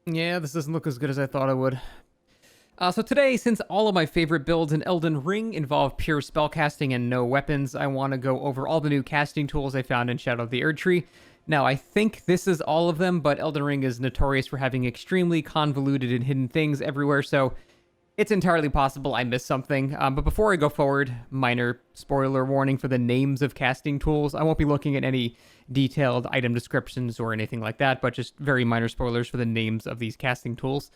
Yeah, this doesn't look as good as I thought it would. So today, since all of my favorite builds in Elden Ring involve pure spellcasting and no weapons, I want to go over all the new casting tools I found in Shadow of the Erdtree. Now, I think this is all of them, but Elden Ring is notorious for having extremely convoluted and hidden things everywhere, so it's entirely possible I missed something. But before I go forward, minor spoiler warning for the names of casting tools. I won't be looking at any detailed item descriptions or anything like that, but just very minor spoilers for the names of these casting tools.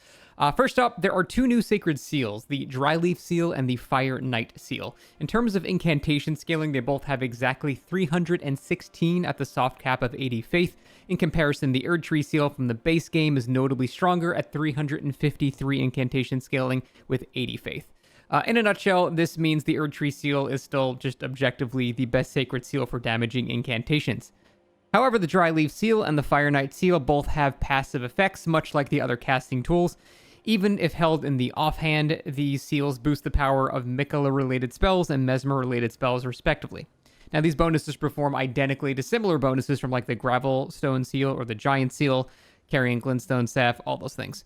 First up, there are two new sacred seals, the Dryleaf Seal and the Fire Knight Seal. In terms of incantation scaling, they both have exactly 316 at the soft cap of 80 faith. In comparison, the Erdtree Seal from the base game is notably stronger at 353 incantation scaling with 80 faith. In a nutshell, this means the Erdtree Seal is still just objectively the best sacred seal for damaging incantations. However, the Dryleaf Seal and the Fire Knight Seal both have passive effects, much like the other casting tools. Even if held in the offhand, these seals boost the power of Mikola-related spells and Mesmer-related spells, respectively. Now, these bonuses perform identically to similar bonuses from like the Gravelstone Seal or the Giant Seal, carrying Glintstone Staff, all those things.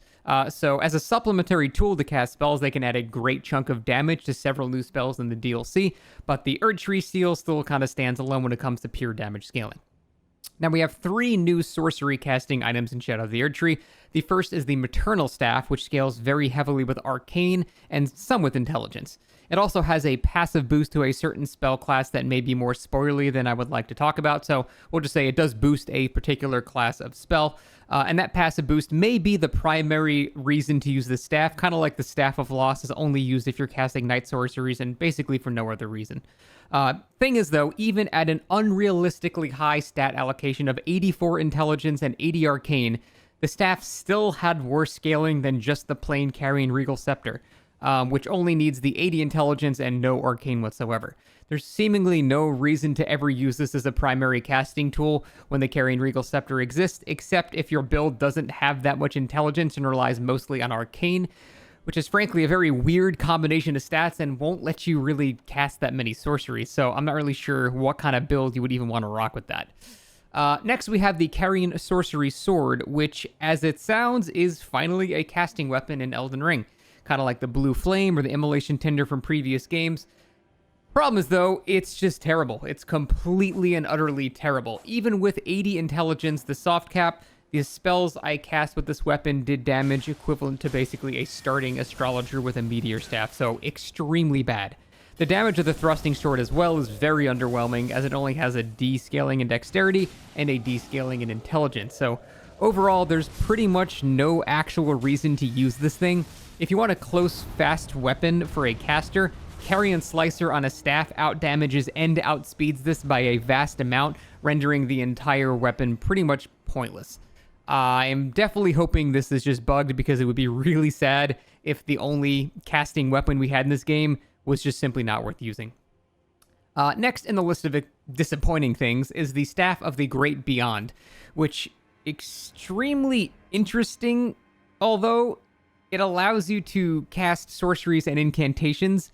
So as a supplementary tool to cast spells, they can add a great chunk of damage to several new spells in the DLC, but the Erdtree Seal still kind of stands alone when it comes to pure damage scaling. Now we have three new sorcery casting items in Shadow of the Erdtree. The first is the Maternal Staff, which scales very heavily with Arcane and some with Intelligence. It also has a passive boost to a certain spell class that may be more spoilery than I would like to talk about, so we'll just say it does boost a particular class of spell. And that passive boost may be the primary reason to use this staff, kind of like the Staff of Loss is only used if you're casting night sorceries and basically for no other reason. Thing is, though, even at an unrealistically high stat allocation of 84 Intelligence and 80 Arcane, the staff still had worse scaling than just the plain carrying Regal Scepter, which only needs the 80 Intelligence and no Arcane whatsoever. There's seemingly no reason to ever use this as a primary casting tool when the Carrying Regal Scepter exists, except if your build doesn't have that much Intelligence and relies mostly on Arcane, which is frankly a very weird combination of stats and won't let you really cast that many sorceries, so I'm not really sure what kind of build you would even want to rock with that. Next, we have the Carrying Sorcery Sword, which, as it sounds, is finally a casting weapon in Elden Ring, kind of like the Blue Flame or the Immolation Tinder from previous games. Problem is, though, it's just terrible. It's completely and utterly terrible. Even with 80 Intelligence, the soft cap, the spells I cast with this weapon did damage equivalent to basically a starting astrologer with a meteor staff, so extremely bad. The damage of the thrusting sword as well is very underwhelming, as it only has a D scaling in dexterity and a D scaling in intelligence, so overall there's pretty much no actual reason to use this thing. If you want a close, fast weapon for a caster, Carrion Slicer on a staff outdamages and outspeeds this by a vast amount, rendering the entire weapon pretty much pointless. I'm definitely hoping this is just bugged because it would be really sad if the only casting weapon we had in this game was just simply not worth using. Next in the list of disappointing things is the Staff of the Great Beyond, which extremely interesting, although it allows you to cast sorceries and incantations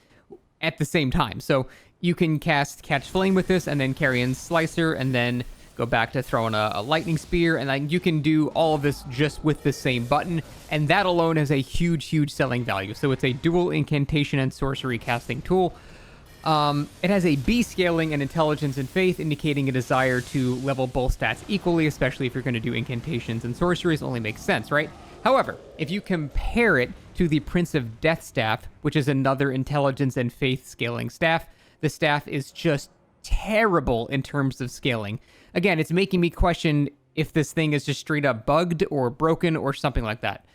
at the same time. So you can cast Catch Flame with this and then Carrion Slicer and then go back to throwing a lightning spear, and then you can do all of this just with the same button, and that alone has a huge selling value. So it's a dual incantation and sorcery casting tool. It has a B scaling and intelligence and faith, indicating a desire to level both stats equally, especially if you're going to do incantations and sorceries. Only makes sense, right? However, if you compare it to the Prince of Death Staff, which is another intelligence and faith scaling staff, the staff is just terrible in terms of scaling. Again, it's making me question if this thing is just straight up bugged or broken or something like that.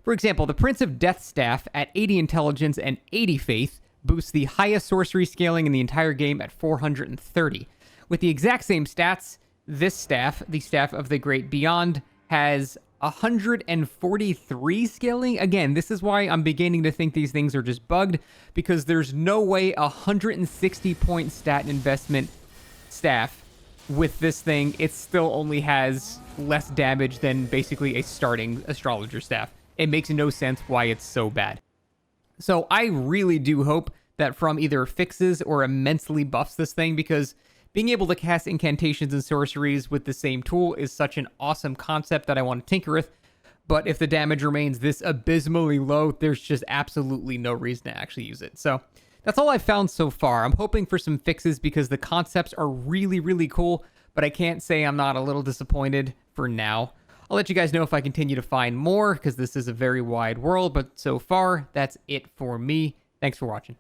For example, the Prince of Death Staff at 80 intelligence and 80 faith boosts the highest sorcery scaling in the entire game at 430. With the exact same stats, this staff, the Staff of the Great Beyond, has 143 scaling. Again, this is why I'm beginning to think these things are just bugged, because there's no way a 160 point stat investment staff with this thing, it still only has less damage than basically a starting astrologer staff. It makes no sense why it's so bad. So I really do hope that from either fixes or immensely buffs this thing, because being able to cast incantations and sorceries with the same tool is such an awesome concept that I want to tinker with. but if the damage remains this abysmally low, there's just absolutely no reason to actually use it. So that's all I've found so far. I'm hoping for some fixes because the concepts are really, really cool, but I can't say I'm not a little disappointed for now. I'll let you guys know if I continue to find more, because this is a very wide world, but so far, that's it for me. Thanks for watching.